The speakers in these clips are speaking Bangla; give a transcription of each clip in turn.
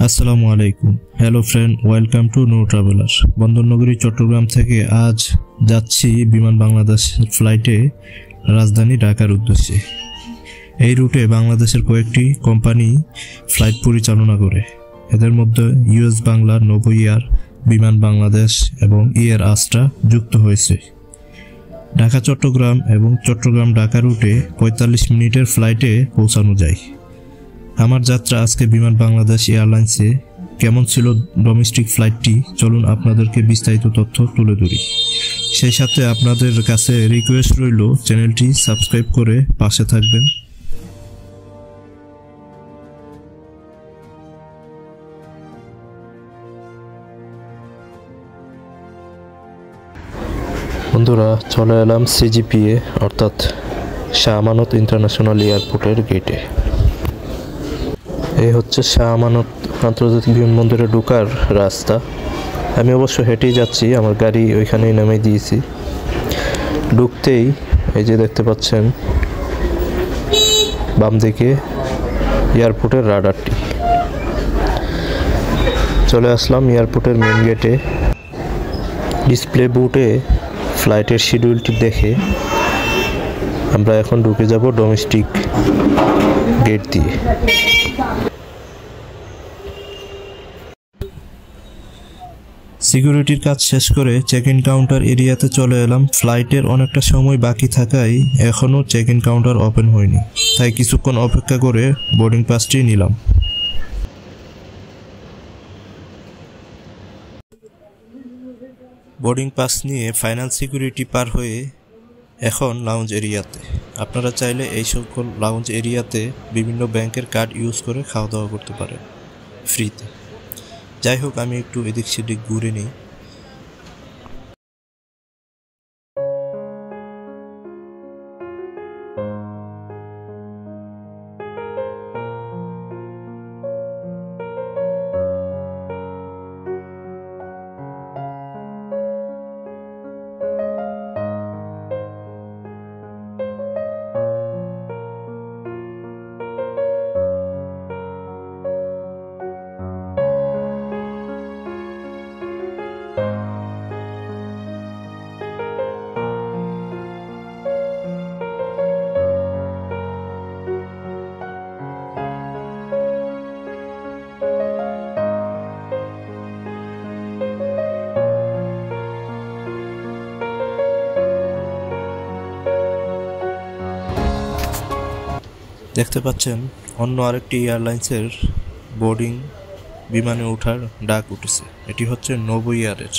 আসসালামু আলাইকুম। Hello friend, welcome to no traveller. বন্দরনগরী চট্টগ্রাম থেকে আজ যাচ্ছি বিমান বাংলাদেশ ফ্লাইটে রাজধানী ঢাকার উদ্দেশ্যে। এই রুটে বাংলাদেশের কয়েকটি কোম্পানি ফ্লাইট পরিচালনা করে। এদের মধ্যে ইউএস বাংলা, নোভো এয়ার, বিমান বাংলাদেশ এবং এয়ার আস্ট্রা যুক্ত হয়েছে। ঢাকা চট্টগ্রাম এবং চট্টগ্রাম ঢাকা রুটে 45 মিনিটের ফ্লাইটে পৌঁছানো যায়। আমার যাত্রা আজকে বিমান বাংলাদেশ এয়ারলাইন্সে। কেমন ছিল ডোমেস্টিক ফ্লাইটটি, চলুন আপনাদেরকে বিস্তারিত তথ্য তুলে ধরি। সেই সাথে আপনাদের কাছে রিকোয়েস্ট রইল চ্যানেলটি সাবস্ক্রাইব করে পাশে থাকবেন। বন্ধুরা, চলে এলাম সিজিপিএ অর্থাৎ শাহ আমানত ইন্টারন্যাশনাল এয়ারপোর্টের গেটে। এই হচ্ছে শাহ আমানত আন্তর্জাতিক বিমানবন্দরে ঢোকার রাস্তা। আমি অবশ্য হেঁটেই যাচ্ছি, আমার গাড়ি ওইখানেই নামিয়ে দিয়েছি। ঢুকতেই এই যে দেখতে পাচ্ছেন বাম দিকে এয়ারপোর্টের রাডারটি। চলে আসলাম এয়ারপোর্টের মেন গেটে। ডিসপ্লে বোর্ডে ফ্লাইটের শিডিউলটি দেখে আমরা এখন ঢুকে যাব ডোমেস্টিক গেট দিয়ে। সিকিউরিটির কাজ শেষ করে চেক ইন কাউন্টার এরিয়াতে চলে এলাম। ফ্লাইটের অনেকটা সময় বাকি থাকায় এখনও চেক ইন কাউন্টার ওপেন হয়নি, তাই কিছুক্ষণ অপেক্ষা করে বোর্ডিং পাসটি নিলাম। বোর্ডিং পাস নিয়ে ফাইনাল সিকিউরিটি পার হয়ে এখন লাউঞ্জ এরিয়াতে। আপনারা চাইলে এই সকল লাউঞ্জ এরিয়াতে বিভিন্ন ব্যাংকের কার্ড ইউজ করে খাওয়া দাওয়া করতে পারেন ফ্রিতে। যাই হোক, আমি একটু এদিক সেদিক ঘুরে নিই। দেখতে পাচ্ছেন অন্য আরেকটি এয়ারলাইন্সের বোর্ডিং বিমানে ওঠার ডাক উঠেছে। এটি হচ্ছে নোভো এয়ারের।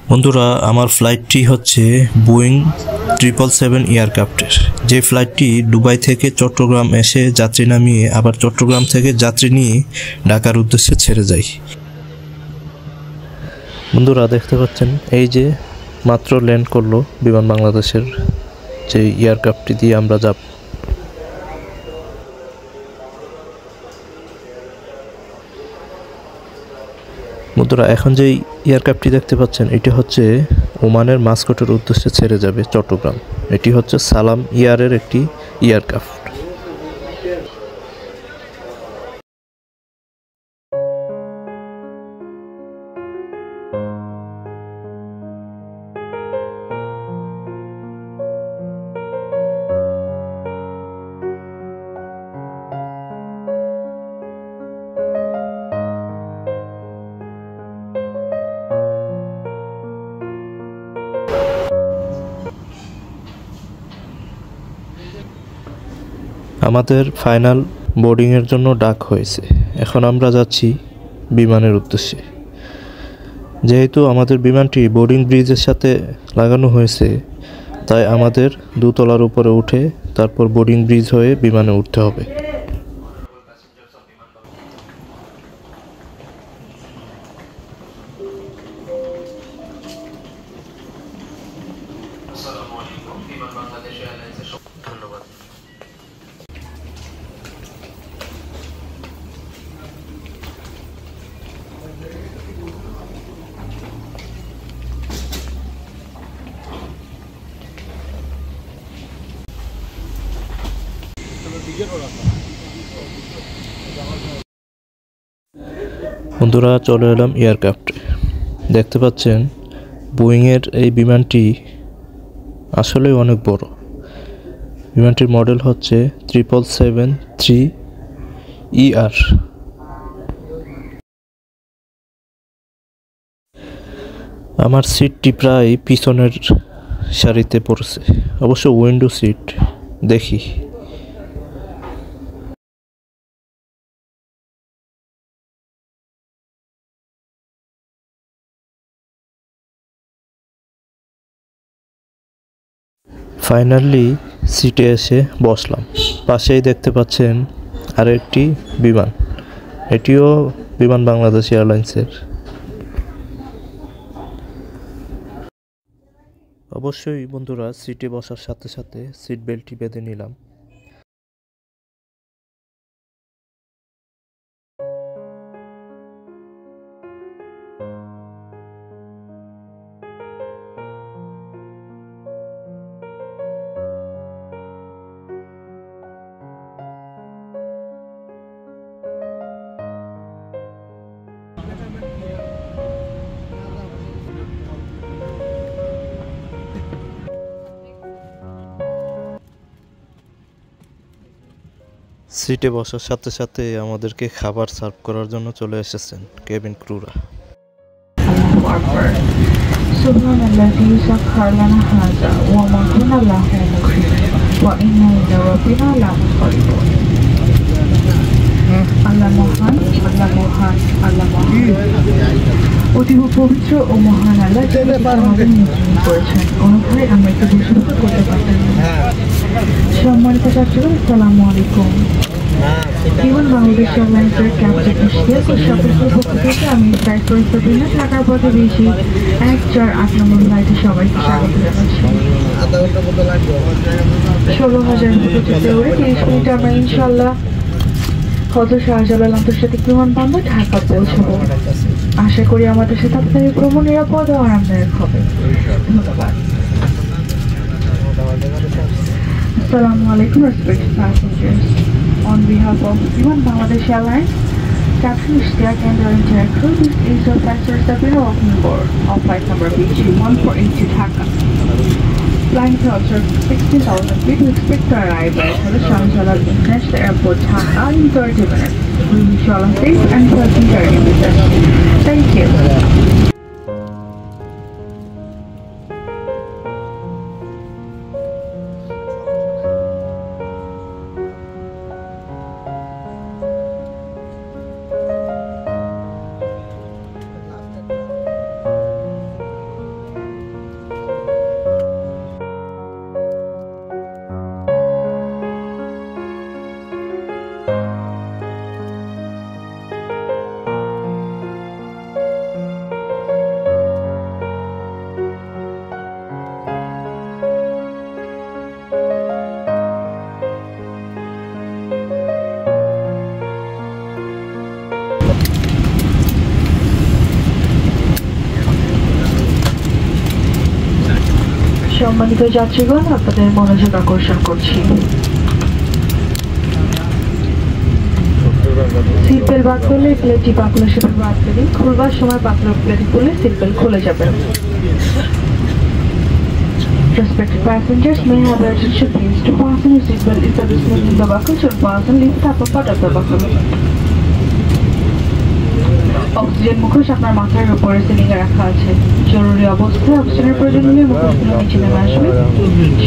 বন্ধুরা, আমার ফ্লাইটটি হচ্ছে বোয়িং 777 এয়ারক্রাফটের, যে ফ্লাইটটি দুবাই থেকে চট্টগ্রাম এসে যাত্রী নামিয়ে আবার চট্টগ্রাম থেকে যাত্রী নিয়ে ঢাকার উদ্দেশ্যে ছেড়ে যায়। বন্ধুরা দেখতে পাচ্ছেন এই যে মাত্র ল্যান্ড করলো বিমান বাংলাদেশের যে এয়ারক্রাফটটি দিয়ে আমরা যাব। বন্ধুরা, এখন যেই এয়ারক্রাফটটি দেখতে পাচ্ছেন এটি হচ্ছে ওমানের মাস্কটের উদ্দেশ্যে ছেড়ে যাবে চট্টগ্রাম। এটি হচ্ছে সালাম এয়ারের একটি এয়ারক্রাফট। আমাদের ফাইনাল বোর্ডিংয়ের জন্য ডাক হয়েছে। এখন আমরা যাচ্ছি বিমানের উদ্দেশ্যে। যেহেতু আমাদের বিমানটি বোর্ডিং ব্রিজের সাথে লাগানো হয়েছে, তাই আমাদের দোতলার উপরে উঠে তারপর বোর্ডিং ব্রিজ হয়ে বিমানে উঠতে হবে। ধন্যবাদ। বন্ধুরা চলে এলাম এয়ারক্রাফটে। দেখতে পাচ্ছেন বোয়িংয়ের এই বিমানটি আসলে অনেক বড়। বিমানটির মডেল হচ্ছে 777-3ER। আমার সিটটি প্রায় পিছনের সারিতে পড়ছে, অবশ্য উইন্ডো সিট। দেখি ফাইনালি সিটে এসে বসলাম। পাশেই দেখতে পাচ্ছেন আরেকটি বিমান, এটিও বিমান বাংলাদেশ এয়ারলাইন্সের। অবশ্যই বন্ধুরা সিটে বসার সাথে সাথে সিট বেল্টটি বেঁধে নিলাম। সিটে বসার সাথে সাথে আমাদেরকে খাবার সার্ভ করার জন্য চলে এসেছেন cabin ক্রুরা। Subhanalladzi sakhkhara lana hadha wa ma kunna lahu muqrinin wa inna ila rabbina lamunqalibun। আল্লাহ মহান, আল্লাহ মহান, আল্লাহ মহান। অতীব পবিত্র ও মহান আল্লাহ যিনি আমাদের নির্বাচন করেছেন, অনুভবে আমরা একটু ঘোষণা করতে পারতেন। সম্মানিত ছাত্রগণ, আসসালামু আলাইকুম। বিমান বাংলাদেশ এয়ারলাইন্সের ক্যাপ্টেন ইশতিয়াক ও সকলের পক্ষ থেকে আমি ফ্লাইট পরিচালনা ঢাকার পথে বেশি 148 নম্বর ফ্লাইটে সবাইকে স্বাগত জানাচ্ছি। 16,000 ফুটে উড়ে 30 মিনিটে আমরা ইনশাল্লাহ হযরত শাহজালাল আন্তর্জাতিক বিমানবন্দর ঢাকা পৌঁছাবো। আশা করি আমাদের সাথে আপনাদের ভ্রমণ নিরাপদ ও আরামদায়ক হবে। ধন্যবাদ। Assalamu alaikum respected passengers. On behalf of Biman Bangladesh Airlines, Captain Ishtiaq and the entire crew, this is your passengers that we are welcome aboard on flight number BG1482 to Dhaka. Flying to observe 16,000 feet, we expect to arrive at the Shahjalal International Airport, Dhaka in 30 minutes. We wish you all a safe and pleasant journey with us. Thank you. সম্মানিত যাত্রীগণ, আপনাদের মনোযোগ আকর্ষণ করছি। সিট বেল্ট বাদ করলে প্লেটটি পাকুলের সাথে বাদ করে খুলবার সময় পাকুলের প্লেট খুলে সিট বেল্ট খুলে যাবে। Respected passengers may have their attention please to fasten your seat belt if the business in the buckle should fasten lift the upper part of the buckle. Oxygen মুখোশ আপনার মাথার উপরে সিলিং এ রাখা আছে। জরুরি অবস্থায় অক্সিজেনের প্রয়োজন হলে মুখোশগুলো নিচে নেমে আসবে।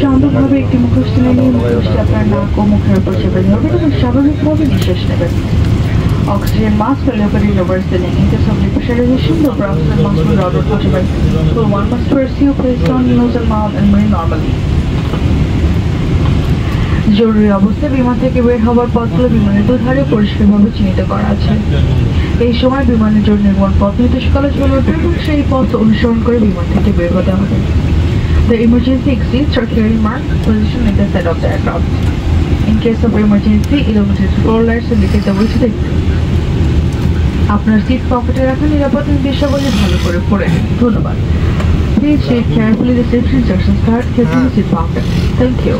সম্ভবভাবে একটি মুখোশ তুলে নিয়ে মুখোশটি আপনার নাক ও মুখের উপর চেপে ধরবেন এবং স্বাভাবিকভাবে নিঃশ্বাস নেবেন। Oxygen mask will operate reverse ceiling. In case of depressurization, the oxygen mask will not possible. So one must pursue placed on nose and mouth and breathe normally. জরুরি অবস্থায় বিমান থেকে বের হওয়ার পথগুলো বিমানের দুধারে পরিষ্কারভাবে চিহ্নিত করা আছে। এই সময় বিমানের জন্য নির্মাণ পথ নির্দেশিকালে চলবে এবং সেই পথ অনুসরণ করে বিমান থেকে বের হতে হবে। The emergency exits are clearly marked position in the side of the aircraft. In case of emergency, illuminated floor lights indicate the way to the exit. আপনার সিট পকেটে রাখা নিরাপদ নির্দেশাবলী ভালো করে পড়ে নিন। ধন্যবাদ। Please read carefully the safety instructions card kept in the seat pocket. Thank you.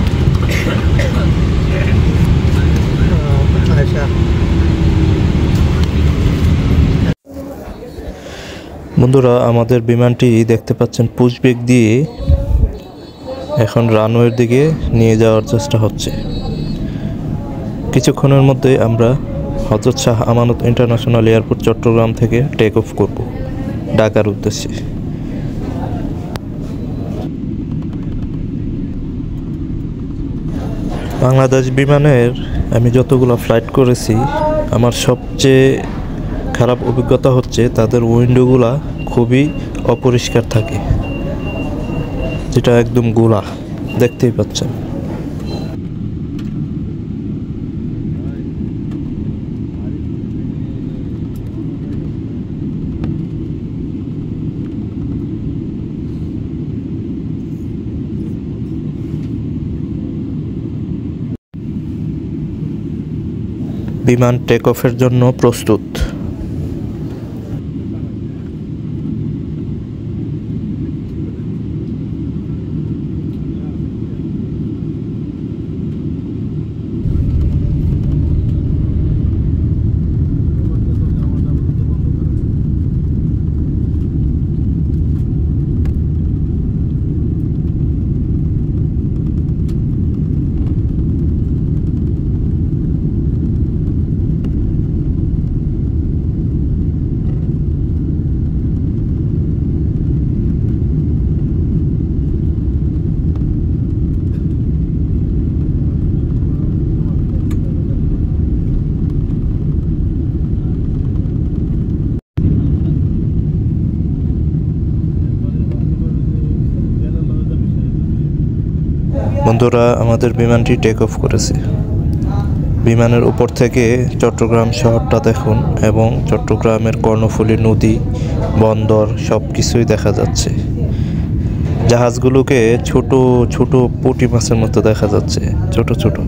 বন্ধুরা, আমাদের বিমানটি দেখতে পাচ্ছেন পুশব্যাক দিয়ে এখন রানওয়ের দিকে নিয়ে যাওয়ার চেষ্টা হচ্ছে। কিছুক্ষণের মধ্যে আমরা হযরত শাহ আমানত ইন্টারন্যাশনাল এয়ারপোর্ট চট্টগ্রাম থেকে টেক অফ করব ঢাকার উদ্দেশ্যে। বাংলাদেশ বিমানের আমি যতগুলো ফ্লাইট করেছি, আমার সবচেয়ে খারাপ অভিজ্ঞতা হচ্ছে তাদের উইন্ডোগুলা খুবই অপরিষ্কার থাকে, যেটা একদম গোলা, দেখতেই পাচ্ছেন। বিমান টেক অফের জন্য প্রস্তুত। বন্ধুরা, আমাদের বিমানটি টেক অফ করেছে। বিমানের উপর থেকে চট্টগ্রাম শহরটা দেখুন এবং চট্টগ্রামের কর্ণফুলী নদী, বন্দর সব কিছুই দেখা যাচ্ছে। জাহাজগুলোকে ছোট ছোট পুঁটি মাছের মতো দেখা যাচ্ছে, ছোট ছোট।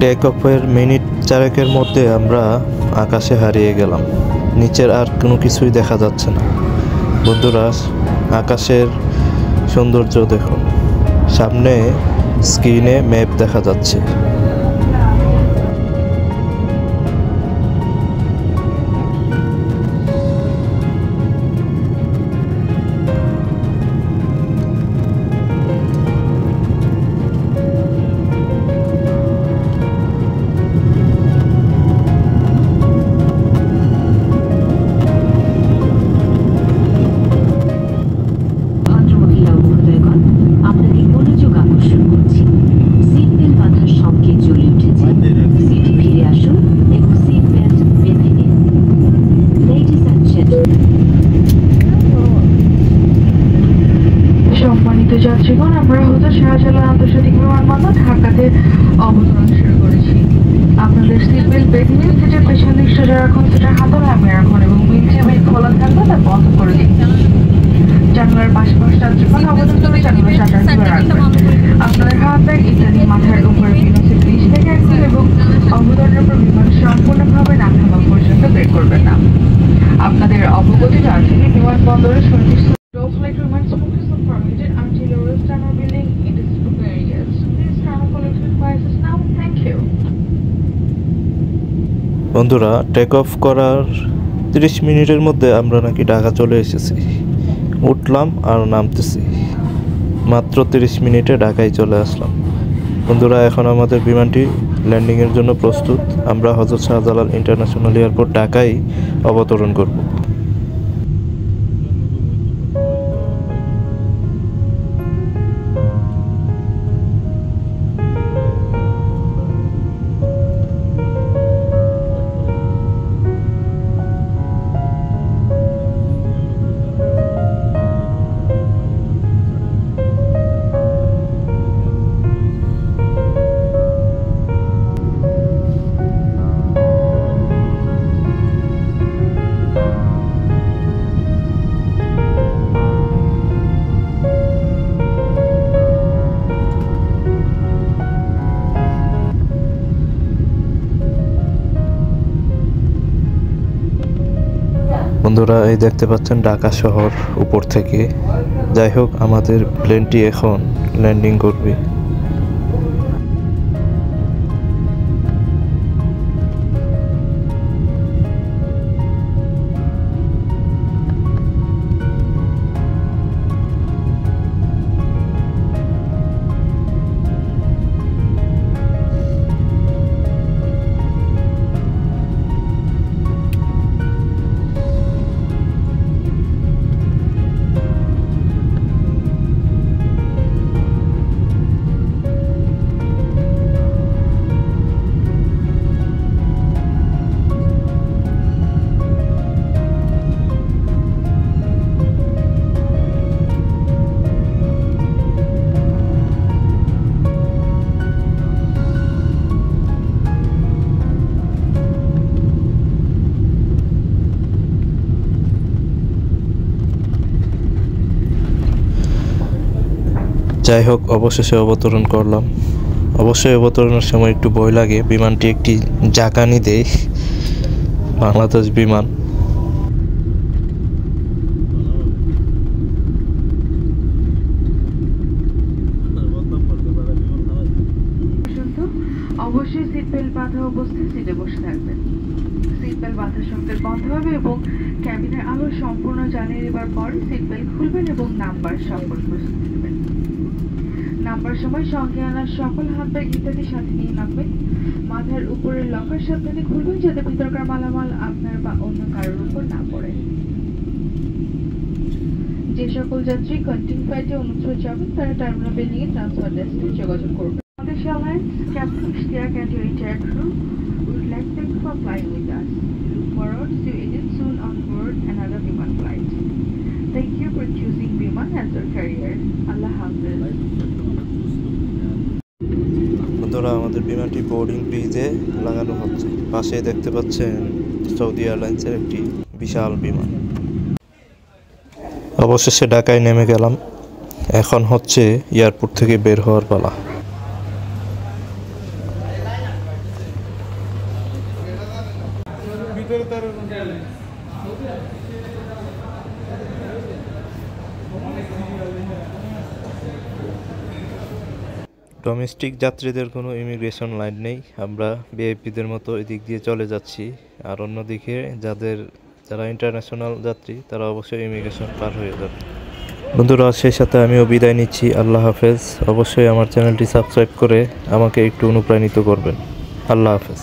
টেক অফের মিনিট চারেকের মধ্যে আমরা আকাশে হারিয়ে গেলাম। নিচের আর কোনো কিছুই দেখা যাচ্ছে না। বন্ধুরা, আকাশের সৌন্দর্য দেখুন, সামনে স্ক্রিনে ম্যাপ দেখা যাচ্ছে। সম্মানিত যাত্রীগণ, আমরা হযরত শাহজালাল আন্তর্জাতিক বিমানবন্দর ঢাকাতে অবতরণ শুরু করেছি। আপনাদের সিট বেল্ট বেঁধে নিন, সিটের পেছন দিক সোজা রাখুন, সিটের হাতল নামিয়ে রাখুন এবং হুইলচেয়ার বেল্ট খোলা থাকলে তা বন্ধ করে দিন। জানালার পাশাপাশি যাত্রীগণ অবতরণ করে জানালার শাটার খুলে রাখবেন। আপনাদের হাত ব্যাগ ইত্যাদি মাথার উপরে বিমানের নিচ থেকে রাখবেন এবং অবতরণের পর বিমান সম্পূর্ণভাবে না থামা পর্যন্ত বের করবেন না। আপনাদের অবগতির আছে বিমানবন্দরের সুনির্দিষ্ট low flight remarks focus on permitted until a rest and building in the group areas. Please turn off electric devices now. Thank you. বন্ধুরা, টেক অফ করার 30 মিনিটের মধ্যে আমরা নাকি ঢাকা চলে এসেছি। উঠলাম আর নামতেছি, মাত্র 30 মিনিটে ঢাকায় চলে আসলাম। বন্ধুরা, এখন আমাদের বিমানটি ল্যান্ডিংয়ের জন্য প্রস্তুত। আমরা হযরত শাহজালাল ইন্টারন্যাশনাল এয়ারপোর্ট ঢাকায় অবতরণ করব। বন্ধুরা, এই দেখতে পাচ্ছেন ঢাকা শহর উপর থেকে। যাই হোক, আমাদের প্লেনটি এখন ল্যান্ডিং করবে। যাই হোক, অবশেষে অবতরণ করলাম। অবশ্যই অবতরণের সময় একটু ভয় লাগে, বিমানটি একটি জাঁকানি দেয়। বাংলাদেশ বিমান। অবশ্যই সিট বেল্ট বাঁধা অবস্থায় সিটে বসে থাকবেন। সিট বেল্ট বাঁধার সঙ্গে বন্ধ হবে এবং ক্যাবিনের আলো সম্পূর্ণ জ্বালিয়ে দেওয়ার পর সিট বেল্ট খুলবেন এবং নাম্বার সফল প্রস্তুত দেবেন। নাম্বার সময় সঙ্গে আনা সকল হাত ব্যাগ ইত্যাদি সাথে নিয়ে নামবেন। মাথার উপরের লকার সাবধানে খুলবেন যাতে ভিতরকার মালামাল আপনার বা অন্য কারোর উপর না পড়ে। যে সকল যাত্রী কন্টিনিউ ফ্লাইটে অনুসরণ যাবেন তারা টার্মিনাল বিল্ডিং এ ট্রান্সফার ডেস্কে যোগাযোগ করবেন। British Airlines Captain Ishtiaq and your entire crew would like to thank you for flying with us. Look forward to see you again soon on board another Biman flight. Thank you for choosing Biman as your career. Allah Hafiz. বন্ধুরা, আমাদের বিমানটি বোর্ডিং ব্রিজে লাগানো হচ্ছে। পাশে দেখতে পাচ্ছেন সৌদি এয়ারলাইন্সের একটি বিশাল বিমান। অবশেষে ঢাকায় নেমে গেলাম। এখন হচ্ছে এয়ারপোর্ট থেকে বের হওয়ার পালা। ডোমেস্টিক যাত্রীদের কোনো ইমিগ্রেশন লাইন নেই, আমরা ভিআইপিদের মতো এদিক দিয়ে চলে যাচ্ছি। আর অন্যদিকে যারা ইন্টারন্যাশনাল যাত্রী তারা অবশ্যই ইমিগ্রেশন পার হয়ে যাবে। বন্ধুরা, সেই সাথে আমিও বিদায় নিচ্ছি। আল্লাহ হাফেজ। অবশ্যই আমার চ্যানেলটি সাবস্ক্রাইব করে আমাকে একটু অনুপ্রাণিত করবেন। আল্লাহ হাফেজ।